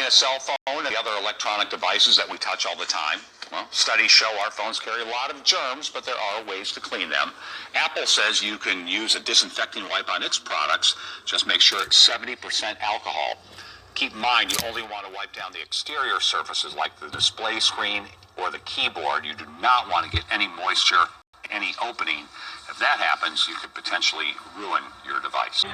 a cell phone and the other electronic devices that we touch all the time. Well, studies show our phones carry a lot of germs, but there are ways to clean them. Apple says you can use a disinfecting wipe on its products. Just make sure it's 70% alcohol. Keep in mind, you only want to wipe down the exterior surfaces like the display screen or the keyboard. You do not want to get any moisture, any opening. If that happens, you could potentially ruin your device.